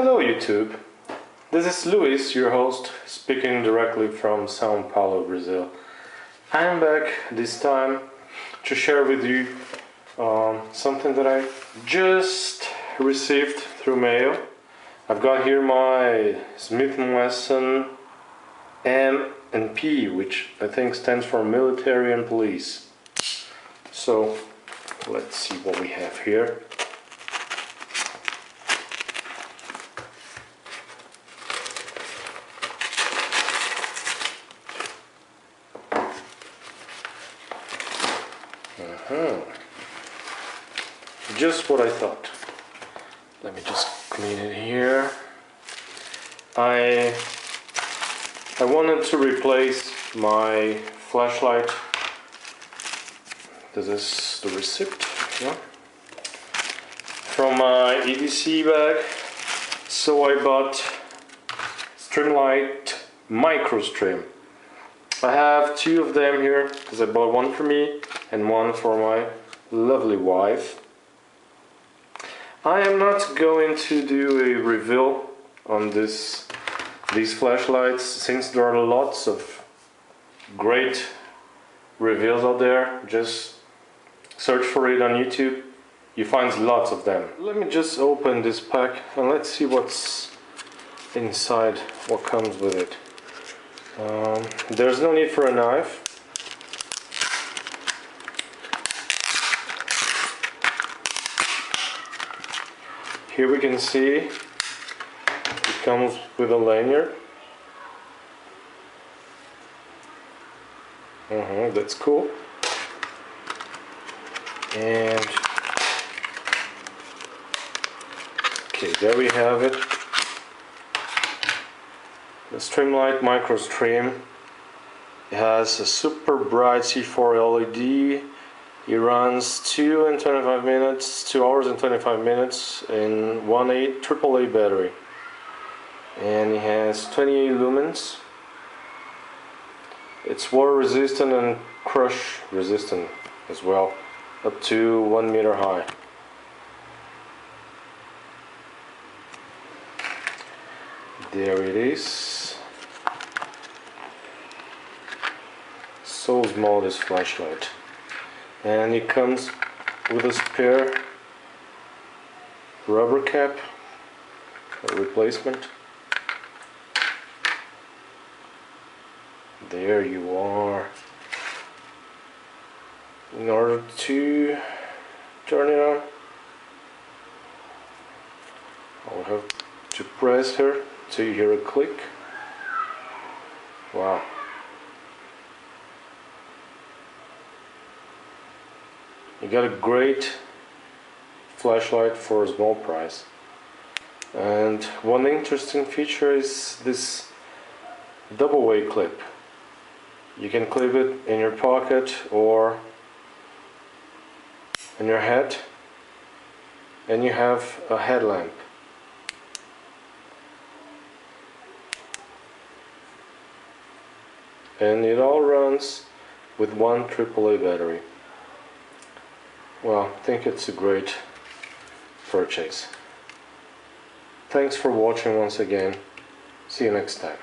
Hello YouTube, this is Luis, your host, speaking directly from São Paulo, Brazil. I'm back this time to share with you something that I just received through mail. I've got here my Smith & Wesson M&P, which I think stands for Military and Police. So let's see what we have here. Just what I thought. Let me just clean it here. I wanted to replace my flashlight. This is the receipt, yeah, from my EDC bag. So I bought Streamlight Microstream. I have two of them here because I bought one for me and one for my lovely wife. I am not going to do a review on these flashlights since there are lots of great reviews out there. Just search for it on YouTube, you find lots of them. Let me just open this pack and let's see what's inside, what comes with it. There's no need for a knife. Here we can see it comes with a lanyard. That's cool. And okay, there we have it. The Streamlight Microstream. It has a super bright C4 LED. It runs 2 hours and 25 minutes in 1.8 AAA battery. And it has 28 lumens. It's water resistant and crush resistant as well, up to 1 meter high. There it is. So small, this flashlight. And it comes with a spare rubber cap, a replacement. There you are. In order to turn it on, I'll have to press here till you hear a click. Wow. You got a great flashlight for a small price. And one interesting feature is this double way clip. You can clip it in your pocket or in your head, and you have a headlamp. And it all runs with one AAA battery. Well, I think it's a great purchase. Thanks for watching once again. See you next time.